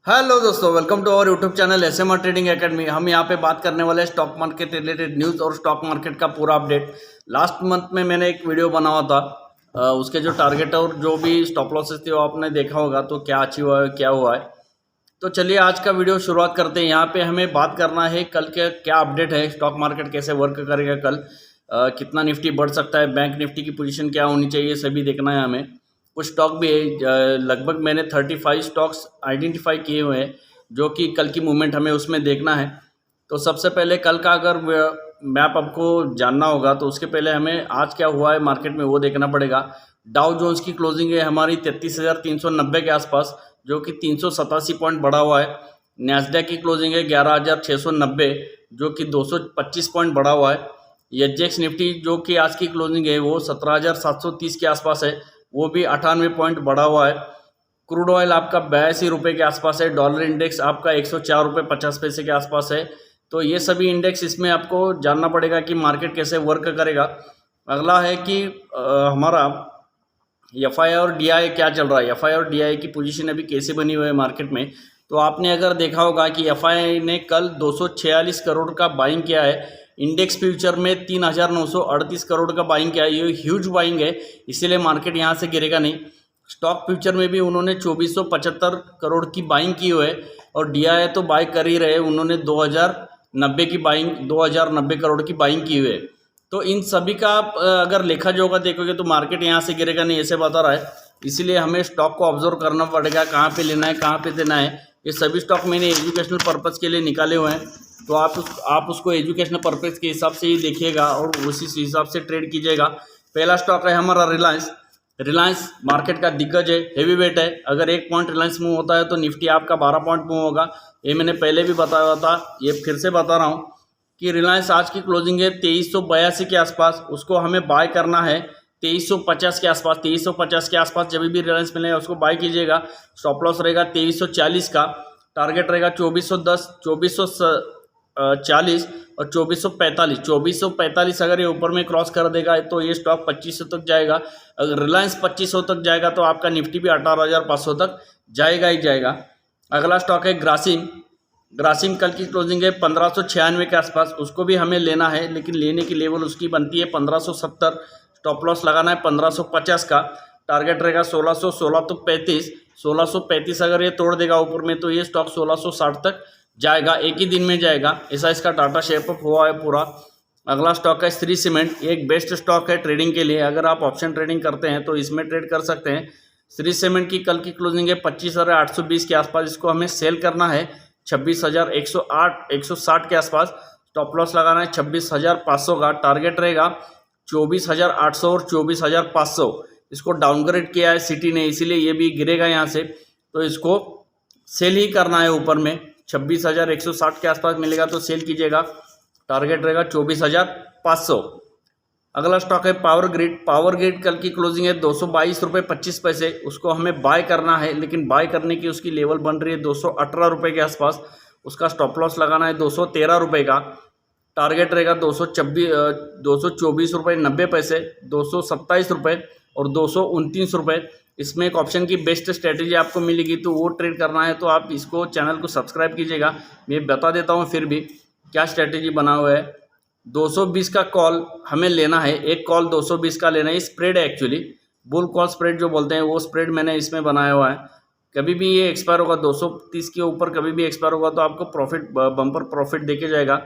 Hello दोस्तों, welcome to our YouTube channel SMR Trading Academy. हम यहाँ पे बात करने वाले हैं स्टॉक मार्केट रिलेटेड न्यूज़ और स्टॉक मार्केट का पूरा अपडेट। लास्ट मंथ में मैंने एक वीडियो बना हुआ था, उसके जो टारगेट और जो भी स्टॉप लॉसेस थे वो आपने देखा होगा, तो क्या अचीव हुआ है क्या हुआ है। तो चलिए आज का वीडियो शुरुआत करते हैं। यहाँ पे हमें बात करना है कल के क्या अपडेट है, स्टॉक मार्केट कैसे वर्क करेगा कल, कितना निफ्टी बढ़ सकता है, बैंक निफ्टी की पोजीशन क्या होनी चाहिए, सभी देखना है हमें। कुछ स्टॉक भी है, लगभग मैंने 35 स्टॉक्स आइडेंटिफाई किए हुए हैं जो कि कल की मूवमेंट हमें उसमें देखना है। तो सबसे पहले कल का अगर मैप आपको जानना होगा तो उसके पहले हमें आज क्या हुआ है मार्केट में वो देखना पड़ेगा। डाउ जोन्स की क्लोजिंग है हमारी 33,390 के आसपास, जो कि 387 पॉइंट बढ़ा हुआ है। नैस्डैक की क्लोजिंग है 11,690, जो कि 225 पॉइंट बढ़ा हुआ है। एसजीएक्स निफ्टी जो कि आज की क्लोजिंग है वो 17,730 के आसपास है, वो भी 98 पॉइंट बढ़ा हुआ है। क्रूड ऑयल आपका 82 रुपये के आसपास है। डॉलर इंडेक्स आपका 104 रुपये 50 पैसे के आसपास है। तो ये सभी इंडेक्स, इसमें आपको जानना पड़ेगा कि मार्केट कैसे वर्क करेगा। अगला है कि हमारा एफआई और डीआई क्या चल रहा है, एफआई और डीआई की पोजीशन अभी कैसे बनी हुई है मार्केट में। तो आपने अगर देखा होगा कि एफआई ने कल 246 करोड़ का बाइंग किया है। इंडेक्स फ्यूचर में 3,938 करोड़ का बाइंग किया है, ये ह्यूज बाइंग है, इसीलिए मार्केट यहाँ से गिरेगा नहीं। स्टॉक फ्यूचर में भी उन्होंने 2475 करोड़ की बाइंग की हुई है, और डीआई तो बाई कर ही रहे, उन्होंने 2090 करोड़ की बाइंग की हुई है। तो इन सभी का आप अगर लेखा जोखा देखोगे तो मार्केट यहाँ से गिरेगा नहीं, ऐसे बता रहा है। इसीलिए हमें स्टॉक को ऑब्जर्व करना पड़ेगा, कहाँ पे लेना है कहाँ पे देना है। ये सभी स्टॉक मैंने एजुकेशनल पर्पज़ के लिए निकाले हुए हैं, तो आप उसको एजुकेशनल पर्पज़ के हिसाब से ही देखिएगा और उसी हिसाब से ट्रेड कीजिएगा। पहला स्टॉक है हमारा रिलायंस। रिलायंस मार्केट का दिग्गज है, हेवी वेट है। अगर 1 पॉइंट रिलायंस मूव होता है तो निफ्टी आपका 12 पॉइंट मूव होगा। ये मैंने पहले भी बताया हुआ था, ये फिर से बता रहा हूँ कि रिलायंस आज की क्लोजिंग है 2382 के आसपास, उसको हमें बाय करना है 2350 के आसपास। 2350 के आसपास जब भी रिलायंस मिलेगा उसको बाय कीजिएगा। स्टॉप लॉस रहेगा 2340 का, टारगेट रहेगा 2410, 2440 और 2445। 2445 अगर ये ऊपर में क्रॉस कर देगा तो ये स्टॉक 2500 तक जाएगा। अगर रिलायंस 2500 तक जाएगा तो आपका निफ्टी भी 18,500 तक जाएगा ही जाएगा। अगला स्टॉक है ग्रासिम। ग्रासिम कल की क्लोजिंग है 1596 के आसपास, उसको भी हमें लेना है, लेकिन लेने की लेवल उसकी बनती है 1570। स्टॉप लॉस लगाना है 1550 का, टारगेट रहेगा 1600, 16 तो 35, 1635 अगर ये तोड़ देगा ऊपर में तो ये स्टॉक 1660 तक जाएगा, एक ही दिन में जाएगा। ऐसा इसका टाटा शेप अप हुआ है पूरा। अगला स्टॉक है श्री सीमेंट। ये एक बेस्ट स्टॉक है ट्रेडिंग के लिए, अगर आप ऑप्शन ट्रेडिंग करते हैं तो इसमें ट्रेड कर सकते हैं। श्री सीमेंट की कल की क्लोजिंग है 25,820 के आसपास, इसको हमें सेल करना है 26,160 के आसपास। स्टॉप लॉस लगाना है 26,500 का, टारगेट रहेगा 24,800 और 24,500। इसको डाउनग्रेड किया है सिटी ने, इसीलिए ये भी गिरेगा यहाँ से, तो इसको सेल ही करना है। ऊपर में 26,160 के आसपास मिलेगा तो सेल कीजिएगा, टारगेट रहेगा 24,500। अगला स्टॉक है पावर ग्रिड। पावर ग्रिड कल की क्लोजिंग है 222 रुपये 25 पैसे, उसको हमें बाय करना है, लेकिन बाय करने की उसकी लेवल बन रही है 218 रुपये के आसपास। उसका स्टॉप लॉस लगाना है 213 रुपये का, टारगेट रहेगा 224 रुपये 90 पैसे, 227 रुपये और 229 रुपये। इसमें एक ऑप्शन की बेस्ट स्ट्रेटेजी आपको मिलेगी, तो वो ट्रेड करना है तो आप इसको चैनल को सब्सक्राइब कीजिएगा। मैं बता देता हूँ फिर भी क्या स्ट्रेटेजी बना हुआ है। 220 का कॉल हमें लेना है, एक कॉल 220 का लेना है। स्प्रेड है एक्चुअली, बुल कॉल स्प्रेड जो बोलते हैं वो स्प्रेड मैंने इसमें बनाया हुआ है। कभी भी ये एक्सपायर होगा 230 के ऊपर, कभी भी एक्सपायर होगा तो आपको प्रॉफिट, बम्पर प्रॉफिट देके जाएगा।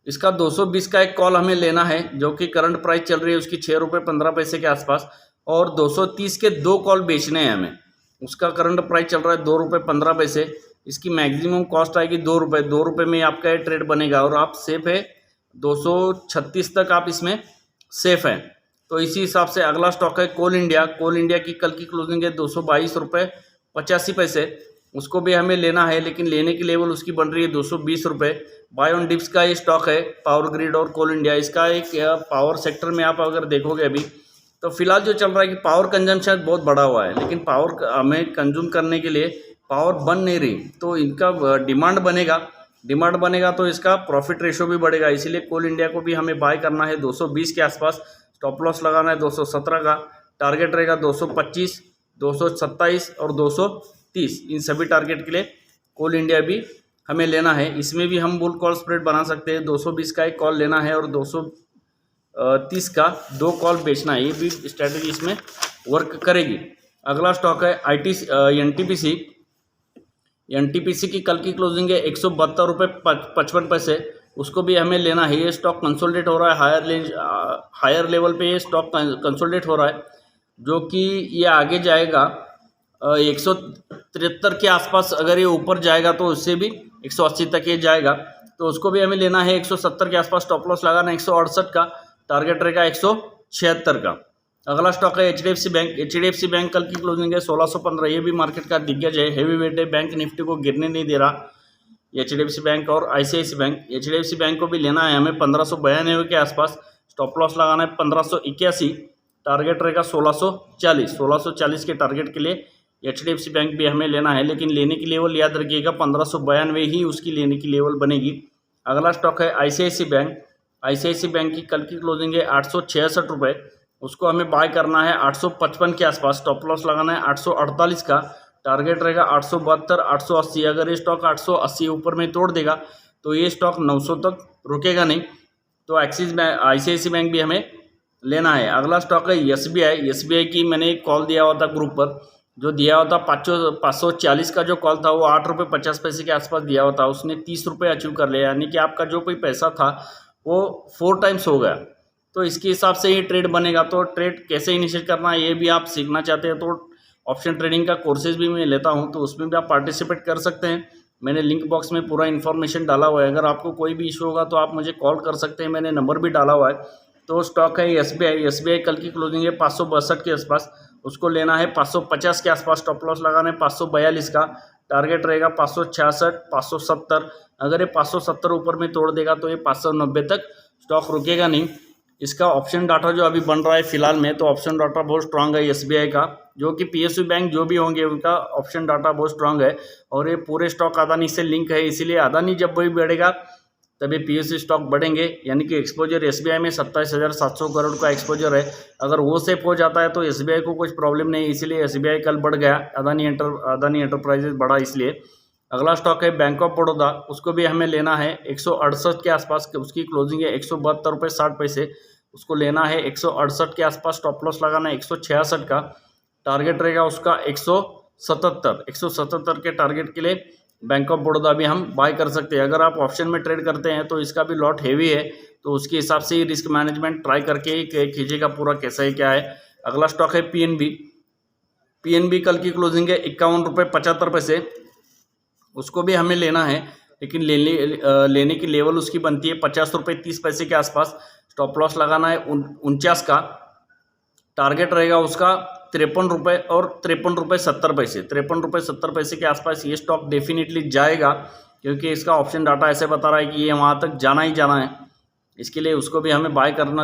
इसका 220 का एक कॉल हमें लेना है, जो कि करंट प्राइस चल रही है उसकी 6 रुपये 15 पैसे के आसपास, और 230 के 2 कॉल बेचने हैं हमें। उसका करंट प्राइस चल रहा है 2 रुपये 15 पैसे, इसकी मैक्सिमम कॉस्ट आएगी 2 रुपये। 2 रुपये में आपका ये ट्रेड बनेगा और आप सेफ है 236 तक आप इसमें सेफ हैं। तो इसी हिसाब से अगला स्टॉक है कोल इंडिया। कोल इंडिया की कल की क्लोजिंग है 222 रुपये 85 पैसे, उसको भी हमें लेना है, लेकिन लेने की लेवल उसकी बन रही है 220 रुपये। बाय ऑन डिप्स का ये स्टॉक है पावर ग्रिड और कोल इंडिया। इसका एक पावर सेक्टर में आप अगर देखोगे अभी तो फिलहाल जो चल रहा है कि पावर कंजम्पशन बहुत बढ़ा हुआ है, लेकिन पावर हमें कंज्यूम करने के लिए पावर बन नहीं रही, तो इनका डिमांड बनेगा तो इसका प्रॉफिट रेशो भी बढ़ेगा। इसीलिए कोल इंडिया को भी हमें बाय करना है 220 के आसपास। स्टॉप लॉस लगाना है 217 का, टारगेट रहेगा 225, 227 और 230। इन सभी टारगेट के लिए कोल इंडिया भी हमें लेना है। इसमें भी हम बुल कॉल स्प्रेड बना सकते हैं। 220 का एक कॉल लेना है और 230 का 2 कॉल बेचना है। ये भी स्ट्रैटेजी इसमें वर्क करेगी। अगला स्टॉक है एनटीपीसी। एनटीपीसी की कल की क्लोजिंग है 172 रुपये 55 पैसे। उसको भी हमें लेना है। ये स्टॉक कंसोलिडेट हो रहा है हायर लेवल पे। ये स्टॉक कंसोलिडेट हो रहा है, जो कि ये आगे जाएगा 173 के आसपास। अगर ये ऊपर जाएगा तो उससे भी 180 तक ये जाएगा, तो उसको भी हमें लेना है। 170 के आसपास स्टॉप लॉस लगाना। 168 का टारगेट रहेगा 176 का। अगला स्टॉक है एचडीएफसी बैंक। एचडीएफसी बैंक कल की क्लोजिंग है 1615। ये भी मार्केट का दिग्गज है, हैवी वेट है, बैंक निफ्टी को गिरने नहीं दे रहा। एचडीएफसी बैंक और आईसीआईसी बैंक। एचडीएफसी बैंक को भी लेना है हमें 1592 के आसपास। स्टॉप लॉस लगाना है 1581। टारगेट रहेगा 1640। 1640 के टारगेट के लिए एचडीएफसी बैंक भी हमें लेना है, लेकिन लेने की लेवल याद रखिएगा 1592 ही उसकी लेने की लेवल बनेगी। अगला स्टॉक है आईसीआईसी बैंक। आईसीआईसी बैंक की कल की क्लोजिंग है 866 रुपये। उसको हमें बाय करना है 855 के आसपास। स्टॉप लॉस लगाना है 848 का। टारगेट रहेगा 872 880। अगर ये स्टॉक 880 ऊपर में तोड़ देगा तो ये स्टॉक 900 तक रुकेगा नहीं, तो एक्सिस बैंक आईसीआईसी बैंक भी हमें लेना है। अगला स्टॉक है एसबीआई। एसबीआई की मैंने एक कॉल दिया हुआ था ग्रुप पर, जो दिया हुआ था 540 का जो कॉल था वो 8 रुपये 50 पैसे के आसपास दिया हुआ था। उसने 30 रुपये अचीव कर लिया, यानी कि आपका जो कोई पैसा था वो 4 टाइम्स हो गया। तो इसके हिसाब से ये ट्रेड बनेगा। तो ट्रेड कैसे इनिशिएट करना है ये भी आप सीखना चाहते हैं तो ऑप्शन ट्रेडिंग का कोर्सेज भी मैं लेता हूं, तो उसमें भी आप पार्टिसिपेट कर सकते हैं। मैंने लिंक बॉक्स में पूरा इन्फॉर्मेशन डाला हुआ है। अगर आपको कोई भी इशू होगा तो आप मुझे कॉल कर सकते हैं, मैंने नंबर भी डाला हुआ है। तो स्टॉक है एसबीआई। एसबीआई कल की क्लोजिंग है 562 के आसपास। उसको लेना है 550 के आसपास। स्टॉप लॉस लगाना है 542 का। टारगेट रहेगा 566 570। अगर ये 570 ऊपर में तोड़ देगा तो ये 590 तक स्टॉक रुकेगा नहीं। इसका ऑप्शन डाटा जो अभी बन रहा है फिलहाल में, तो ऑप्शन डाटा बहुत स्ट्रांग है एसबीआई का, जो कि पीएसयू बैंक जो भी होंगे उनका ऑप्शन डाटा बहुत स्ट्रांग है। और ये पूरे स्टॉक अदानी से लिंक है, इसीलिए अदानी जब भी बढ़ेगा तभी पीएसयू स्टॉक बढ़ेंगे। यानी कि एक्सपोजर एसबीआई में 27,700 करोड़ का एक्सपोजर है। अगर वो सेफ हो जाता है तो एसबीआई को कुछ प्रॉब्लम नहीं, इसीलिए एसबीआई कल बढ़ गया। अदानी एंटरप्राइजेज बढ़ा इसलिए। अगला स्टॉक है बैंक ऑफ बड़ौदा। उसको भी हमें लेना है 168 के आसपास। उसकी क्लोजिंग है 172 रुपये 60 पैसे। उसको लेना है 168 के आसपास। स्टॉप लॉस लगाना है 166 का। टारगेट रहेगा उसका 177 के टारगेट के लिए बैंक ऑफ बड़ौदा भी हम बाय कर सकते हैं। अगर आप ऑप्शन में ट्रेड करते हैं तो इसका भी लॉट हेवी है, तो उसके हिसाब से ही रिस्क मैनेजमेंट ट्राई करके ही कीजिएगा पूरा कैसा है क्या है। अगला स्टॉक है पीएनबी। पीएनबी कल की क्लोजिंग है 51 रुपये 75 पैसे। उसको भी हमें लेना है, लेकिन लेने की लेवल उसकी बनती है 50 रुपये 30 पैसे के आसपास। स्टॉप लॉस लगाना है 49 का। टारगेट रहेगा उसका 53 रुपये और 53 रुपये 70 पैसे। 53 रुपये 70 पैसे के आसपास ये स्टॉक डेफिनेटली जाएगा, क्योंकि इसका ऑप्शन डाटा ऐसे बता रहा है कि ये वहाँ तक जाना ही जाना है। इसके लिए उसको भी हमें बाय करना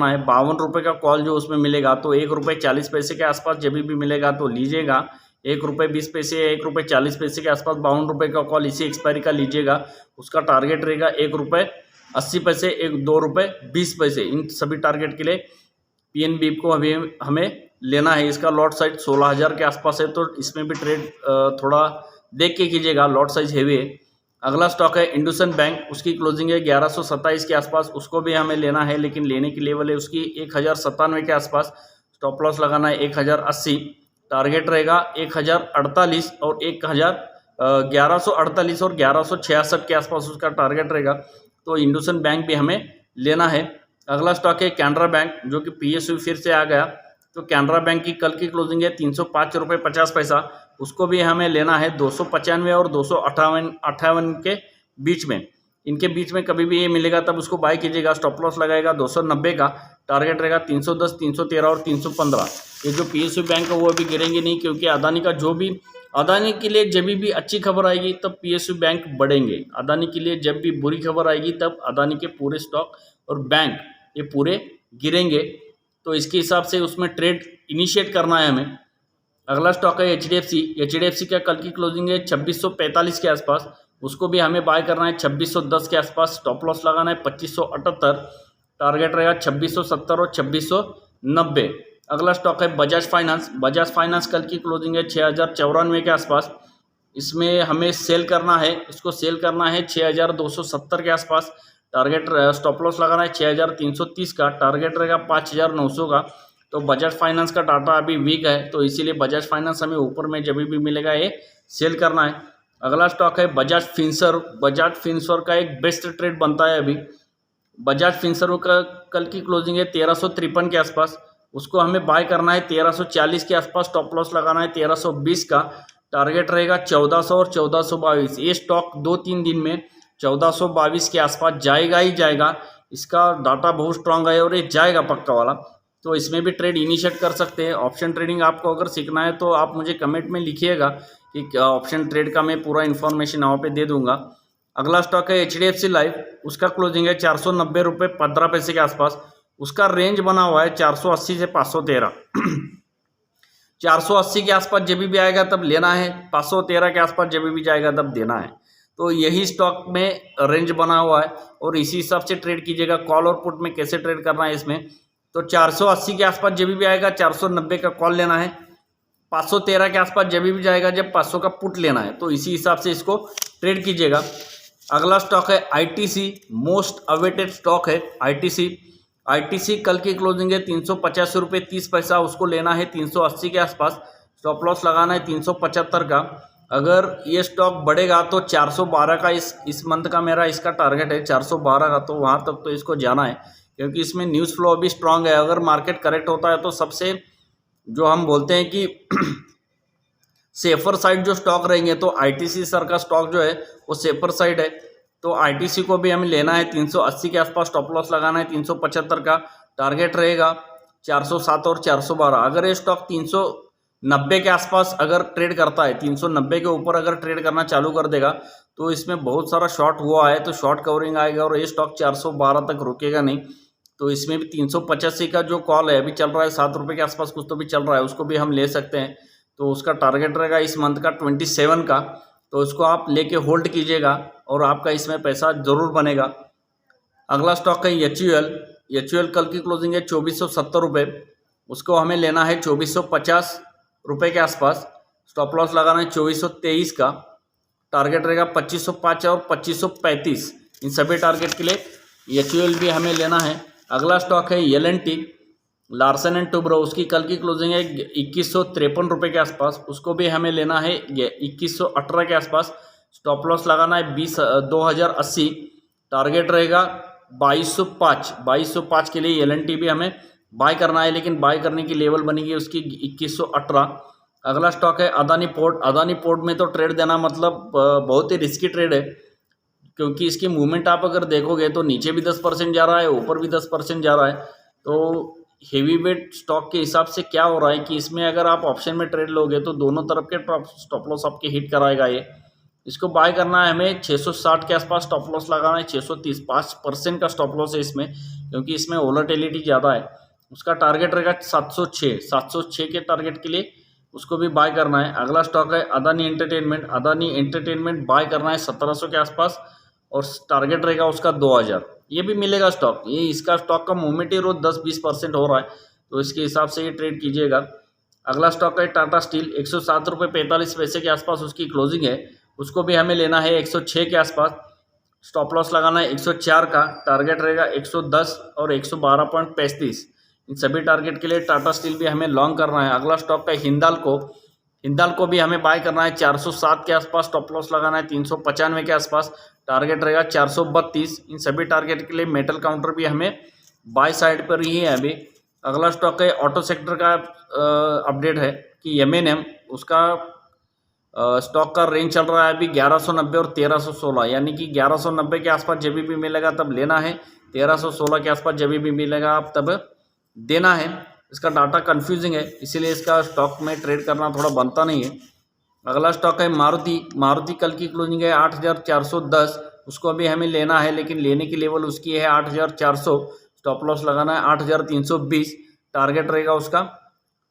है। 52 रुपये का कॉल जो उसमें मिलेगा, तो 1 रुपये 40 पैसे के आसपास जब भी मिलेगा तो लीजिएगा। 1 रुपये 20 पैसे 1 रुपये 40 पैसे के आसपास 52 रुपये का कॉल इसी एक्सपायरी का लीजिएगा। उसका टारगेट रहेगा 1 रुपये 80 पैसे 2 रुपये 20 पैसे। इन सभी टारगेट के लिए पीएनबी को अभी हमें लेना है। इसका लॉट साइज 16,000 के आसपास है, तो इसमें भी ट्रेड थोड़ा देख के कीजिएगा, लॉट साइज हेवी है। अगला स्टॉक है इंडसइंड बैंक। उसकी क्लोजिंग है 1127 के आसपास। उसको भी हमें लेना है, लेकिन लेने की लेवल है उसकी 1097 के आसपास। स्टॉप लॉस लगाना है 1080। टारगेट रहेगा 1048 और 1148 और 1166 के आसपास उसका टारगेट रहेगा। तो इंडसइंड बैंक भी हमें लेना है। अगला स्टॉक है कैनरा बैंक, जो कि पीएसयू फिर से आ गया। तो कैनरा बैंक की कल की क्लोजिंग है 305 रुपये 50 पैसा। उसको भी हमें लेना है 295 और 258 के बीच में। इनके बीच में कभी भी ये मिलेगा तब उसको बाय कीजिएगा। स्टॉप लॉस लगाएगा 290 का। टारगेट रहेगा 310 313 और 315। ये जो पीएसयू बैंक है वो अभी गिरेंगे नहीं, क्योंकि अदानी के लिए जब भी अच्छी खबर आएगी तब पीएसयू बैंक बढ़ेंगे। अदानी के लिए जब भी बुरी खबर आएगी तब अदानी के पूरे स्टॉक और बैंक ये पूरे गिरेंगे। तो इसके हिसाब से उसमें ट्रेड इनिशिएट करना है हमें। अगला स्टॉक है एचडीएफसी। एचडीएफसी का कल की क्लोजिंग है 2645 के आसपास। उसको भी हमें बाय करना है 2610 के आसपास। स्टॉप लॉस लगाना है 2578। टारगेट रहेगा 2670 और 2690। अगला स्टॉक है बजाज फाइनेंस। बजाज फाइनेंस कल की क्लोजिंग है 6094 के आसपास। इसमें हमें सेल करना है, इसको सेल करना है 6270 के आसपास। टारगेट स्टॉप लॉस लगाना है 6330 का, टारगेट रहेगा 5900 का। तो बजाज फाइनेंस का डाटा अभी वीक है, तो इसीलिए बजाज फाइनेंस हमें ऊपर में जब भी मिलेगा ये सेल करना है। अगला स्टॉक है बजाज फिनसर्व। बजाज फिनसर्व का एक बेस्ट ट्रेड बनता है अभी। बजाज फिनसर्व का कल की क्लोजिंग है 1353 के आसपास, उसको हमें बाय करना है 1340 के आसपास। स्टॉप लॉस लगाना है 1320 का, टारगेट रहेगा 1400 और 1422। ये स्टॉक 2-3 दिन में 1422 के आसपास जाएगा ही जाएगा। इसका डाटा बहुत स्ट्रांग है और ये जाएगा पक्का वाला। तो इसमें भी ट्रेड इनिशिएट कर सकते हैं। ऑप्शन ट्रेडिंग आपको अगर सीखना है तो आप मुझे कमेंट में लिखिएगा कि ऑप्शन ट्रेड का मैं पूरा इन्फॉर्मेशन वहाँ पे दे दूंगा। अगला स्टॉक है HDFC लाइफ। उसका क्लोजिंग है 490 रुपये 15 पैसे के आसपास। उसका रेंज बना हुआ है 480 से 513। 480 के आसपास जब भी आएगा तब लेना है, 513 के आसपास जब भी जाएगा तब देना है। तो यही स्टॉक में रेंज बना हुआ है और इसी हिसाब से ट्रेड कीजिएगा। कॉल और पुट में कैसे ट्रेड करना है इसमें, तो 480 के आसपास जब भी आएगा 490 का कॉल लेना है, 513 के आसपास जब भी जाएगा जब 500 का पुट लेना है। तो इसी हिसाब से इसको ट्रेड कीजिएगा। अगला स्टॉक है ITC। मोस्ट अवेटेड स्टॉक है ITC कल की क्लोजिंग है 385 रुपये 30 पैसा। उसको लेना है 380 के आसपास। स्टॉप लॉस लगाना है 375 का। अगर ये स्टॉक बढ़ेगा तो 412 का इस मंथ का मेरा इसका टारगेट है 412 का। तो वहाँ तक तो इसको जाना है क्योंकि इसमें न्यूज़ फ्लो अभी स्ट्रांग है। अगर मार्केट करेक्ट होता है तो सबसे जो हम बोलते हैं कि सेफर साइड जो स्टॉक रहेंगे तो ITC सर का स्टॉक जो है वो सेफर साइड है। तो ITC को भी हमें लेना है 380 के आसपास। स्टॉप लॉस लगाना है 375 का, टारगेट रहेगा 407 और 412। अगर ये स्टॉक 390 के आसपास अगर ट्रेड करता है, 390 के ऊपर अगर ट्रेड करना चालू कर देगा तो इसमें बहुत सारा शॉर्ट हुआ है तो शॉर्ट कवरिंग आएगा और ये स्टॉक 412 तक रुकेगा नहीं। तो इसमें भी 385 का जो कॉल है अभी चल रहा है 7 रुपये के आसपास कुछ तो भी चल रहा है, उसको भी हम ले सकते हैं। तो उसका टारगेट रहेगा इस मंथ का 27 का। तो उसको आप लेके होल्ड कीजिएगा और आपका इसमें पैसा ज़रूर बनेगा। अगला स्टॉक है HUL कल की क्लोजिंग है 2470 रुपये। उसको हमें लेना है 2450 रुपये के आसपास। स्टॉप लॉस लगाना है 2423 का, टारगेट रहेगा 2505 और 2535। इन सभी टारगेट के लिए HUL भी हमें लेना है। अगला स्टॉक है L&T लार्सन एंड टुब्रो। उसकी कल की क्लोजिंग है 2153 रुपये के आसपास। उसको भी हमें लेना है 2118 के आसपास। स्टॉप लॉस लगाना है 2080, टारगेट रहेगा 2205 के लिए L&T भी हमें बाय करना है, लेकिन बाय करने की लेवल बनेगी उसकी 2118। अगला स्टॉक है अदानी पोर्ट में तो ट्रेड देना मतलब बहुत ही रिस्की ट्रेड है क्योंकि इसकी मूवमेंट आप अगर देखोगे तो नीचे भी 10% जा रहा है, ऊपर भी 10% जा रहा है। तो हेवी वेट स्टॉक के हिसाब से क्या हो रहा है कि इसमें अगर आप ऑप्शन में ट्रेड लोगे तो दोनों तरफ के स्टॉप लॉस आपके हिट कराएगा ये। इसको बाय करना है हमें 660 के आसपास। स्टॉप लॉस लगाना है 630, 5% का स्टॉप लॉस है इसमें क्योंकि इसमें वोलेटिलिटी ज़्यादा है। उसका टारगेट रहेगा 706 के टारगेट के लिए उसको भी बाय करना है। अगला स्टॉक है अदानी एंटरटेनमेंट बाय करना है 1700 के आसपास और टारगेट रहेगा उसका 2000। ये भी मिलेगा स्टॉक, ये इसका स्टॉक का मूवमेंट ही रोज 10-20% हो रहा है, तो इसके हिसाब से ये ट्रेड कीजिएगा। अगला स्टॉक है टाटा स्टील। 107 रुपये 45 पैसे के आसपास उसकी क्लोजिंग है। उसको भी हमें लेना है 106 के आसपास। स्टॉप लॉस लगाना है 104 का, टारगेट रहेगा 110 और 112.35। इन सभी टारगेट के लिए टाटा स्टील भी हमें लॉन्ग करना है। अगला स्टॉक है हिंदाल्को भी हमें बाय करना है 407 के आसपास। स्टॉप लॉस लगाना है 395 के आसपास, टारगेट रहेगा 432। इन सभी टारगेट के लिए मेटल काउंटर भी हमें बाय साइड पर ही है अभी। अगला स्टॉक है ऑटो सेक्टर का अपडेट है कि M&M उसका स्टॉक का रेंज चल रहा है अभी 1190 और 1316, यानी कि 1190 के आसपास जब भी मिलेगा तब लेना है, 1316 के आसपास जब भी मिलेगा आप तब देना है। इसका डाटा कंफ्यूजिंग है इसीलिए इसका स्टॉक में ट्रेड करना थोड़ा बनता नहीं है। अगला स्टॉक है मारुति कल की क्लोजिंग है 8410। उसको अभी हमें लेना है लेकिन लेने की लेवल उसकी है 8400। स्टॉप लॉस लगाना है 8320, टारगेट रहेगा उसका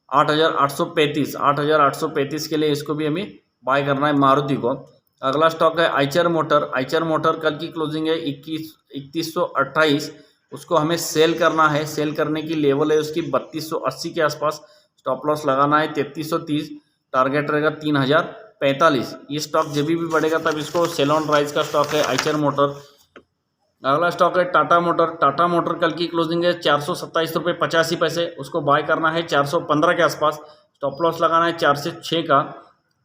8835 के लिए इसको भी हमें बाय करना है मारुति को। अगला स्टॉक है आइचर मोटर कल की क्लोजिंग है 3128। उसको हमें सेल करना है, सेल करने की लेवल है उसकी 3280 के आसपास। स्टॉप लॉस लगाना है 3330, टारगेट रहेगा 45, ये स्टॉक जब भी बढ़ेगा तब इसको सेल ऑन राइज का स्टॉक है आइचर मोटर। अगला स्टॉक है टाटा मोटर। टाटा मोटर कल की क्लोजिंग है 427 रुपये 85 पैसे, उसको बाय करना है 415 के आसपास। स्टॉप लॉस लगाना है 4 से 6 का।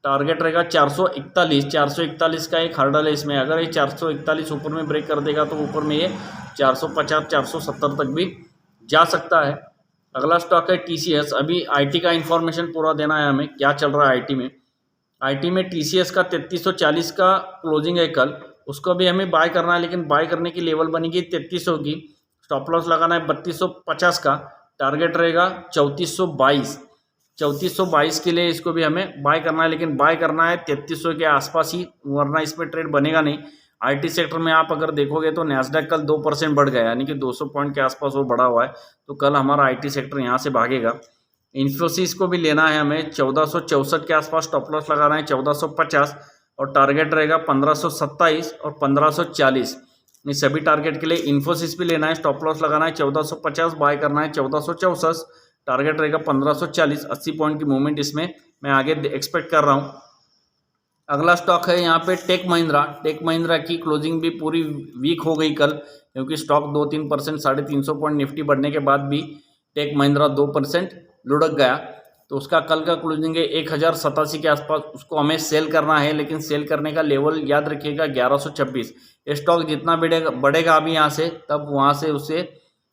टारगेट रहेगा 441। 441 का एक हर्डल है इसमें, अगर ये 441 ऊपर में ब्रेक कर देगा तो ऊपर में ये 450 470 तक भी जा सकता है। अगला स्टॉक है TCS। अभी IT का इन्फॉर्मेशन पूरा देना है हमें, क्या चल रहा है IT में TCS का 3340 का क्लोजिंग है कल, उसको भी हमें बाय करना है, लेकिन बाय करने की लेवल बनेगी 3300 की। स्टॉप लॉस लगाना है 3250 का। टारगेट रहेगा 3422। 3422 के लिए इसको भी हमें बाय करना है, लेकिन बाय करना है 3300 के आसपास ही, वरना इस पर ट्रेड बनेगा नहीं। IT सेक्टर में आप अगर देखोगे तो नैस्डैक कल 2% बढ़ गया, यानी कि 200 पॉइंट के आसपास वो बढ़ा हुआ है, तो कल हमारा IT सेक्टर यहाँ से भागेगा। इन्फोसिस को भी लेना है हमें 1464 के आसपास, स्टॉप लॉस लगाना है 1450 और टारगेट रहेगा 1527 और 1540। इस सभी टारगेट के लिए इन्फोसिस भी लेना है, स्टॉप लॉस लगाना है 1450, बाय करना है 1464, टारगेट रहेगा 1540। 80 पॉइंट की मूवमेंट इसमें मैं आगे एक्सपेक्ट कर रहा हूँ। अगला स्टॉक है यहाँ पे टेक महिंद्रा। टेक महिंद्रा की क्लोजिंग भी पूरी वीक हो गई कल, क्योंकि स्टॉक 2-3% 350 पॉइंट निफ्टी बढ़ने के बाद भी टेक महिंद्रा 2% लुढ़क गया, तो उसका कल का क्लोजिंग है 1087 के आसपास। उसको हमें सेल करना है, लेकिन सेल करने का लेवल याद रखिएगा 1126। ये स्टॉक जितना बढ़ेगा अभी यहाँ से, तब वहाँ से उसे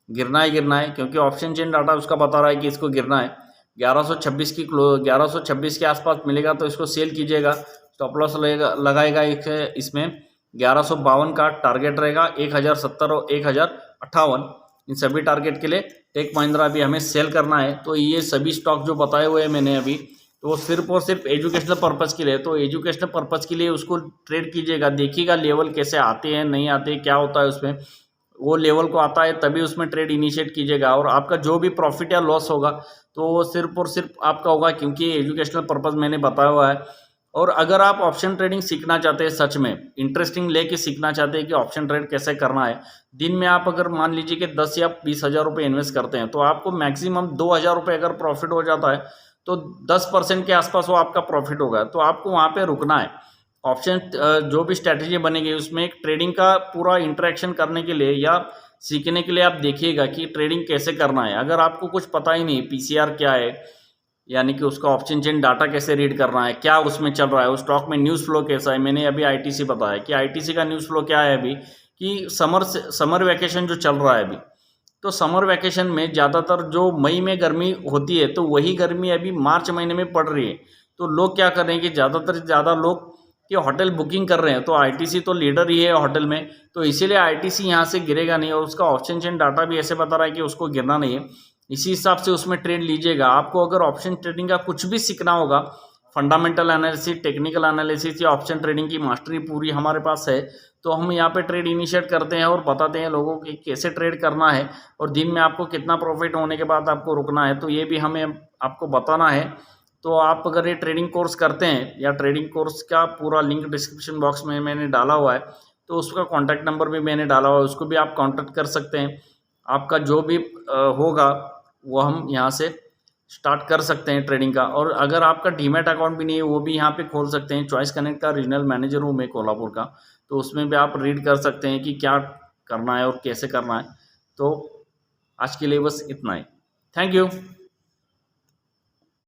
गिरना है, क्योंकि ऑप्शन चेन डाटा उसका बता रहा है कि इसको गिरना है। 1126 के आसपास मिलेगा तो इसको सेल कीजिएगा। स्टॉप लॉस लगाएगा इसमें 1152 का। टारगेट रहेगा 1070 और 1058। इन सभी टारगेट के लिए टेक महिंद्रा भी हमें सेल करना है। तो ये सभी स्टॉक जो बताए हुए हैं मैंने अभी, तो वो सिर्फ और सिर्फ एजुकेशनल पर्पज़ के लिए, तो एजुकेशनल पर्पज़ के लिए उसको ट्रेड कीजिएगा। देखिएगा लेवल कैसे आते हैं, नहीं आते, क्या होता है उसमें, वो लेवल को आता है तभी उसमें ट्रेड इनिशिएट कीजिएगा। और आपका जो भी प्रॉफिट या लॉस होगा तो वो सिर्फ और सिर्फ आपका होगा, क्योंकि एजुकेशनल पर्पज़ मैंने बताया हुआ है। और अगर आप ऑप्शन ट्रेडिंग सीखना चाहते हैं, सच में इंटरेस्टिंग लेके सीखना चाहते हैं कि ऑप्शन ट्रेड कैसे करना है, दिन में आप अगर मान लीजिए कि 10 या 20 हज़ार रुपये इन्वेस्ट करते हैं, तो आपको मैक्सिमम 2,000 रुपये अगर प्रॉफिट हो जाता है तो 10% के आसपास वो आपका प्रॉफिट होगा। तो आपको वहाँ पे रुकना है। ऑप्शन जो भी स्ट्रैटेजी बनेगी उसमें एक ट्रेडिंग का पूरा इंटरेक्शन करने के लिए या सीखने के लिए आप देखिएगा कि ट्रेडिंग कैसे करना है। अगर आपको कुछ पता ही नहीं PCR क्या है, यानी कि उसका ऑप्शन चेन डाटा कैसे रीड करना है, क्या उसमें चल रहा है, उस स्टॉक में न्यूज़ फ्लो कैसा है। मैंने अभी ITC बताया कि ITC का न्यूज़ फ्लो क्या है अभी, कि समर वैकेशन जो चल रहा है अभी, तो समर वैकेशन में ज़्यादातर जो मई में गर्मी होती है, तो वही गर्मी अभी मार्च महीने में पड़ रही है। तो लोग क्या कर रहे हैं कि ज़्यादातर ज़्यादा लोग कि होटल बुकिंग कर रहे हैं, तो ITC तो लीडर ही है होटल में, तो इसीलिए ITC यहाँ से गिरेगा नहीं। और उसका ऑप्शन चेन डाटा भी ऐसे बता रहा है कि उसको गिरना नहीं है। इसी हिसाब से उसमें ट्रेड लीजिएगा। आपको अगर ऑप्शन ट्रेडिंग का कुछ भी सीखना होगा, फंडामेंटल एनालिसिस, टेक्निकल एनालिसिस या ऑप्शन ट्रेडिंग की मास्टरी पूरी हमारे पास है, तो हम यहाँ पे ट्रेड इनिशिएट करते हैं और बताते हैं लोगों को कैसे ट्रेड करना है और दिन में आपको कितना प्रॉफिट होने के बाद आपको रुकना है, तो ये भी हमें आपको बताना है। तो आप अगर ये ट्रेडिंग कोर्स करते हैं, या ट्रेडिंग कोर्स का पूरा लिंक डिस्क्रिप्शन बॉक्स में मैंने डाला हुआ है, तो उसका कॉन्टैक्ट नंबर भी मैंने डाला हुआ है, उसको भी आप कॉन्टैक्ट कर सकते हैं। आपका जो भी होगा वो हम यहाँ से स्टार्ट कर सकते हैं ट्रेडिंग का। और अगर आपका डीमैट अकाउंट भी नहीं है, वो भी यहाँ पे खोल सकते हैं। चॉइस कनेक्ट का रीजनल मैनेजर हूँ मैं कोल्हापुर का, तो उसमें भी आप रीड कर सकते हैं कि क्या करना है और कैसे करना है। तो आज के लिए बस इतना ही। Thank you.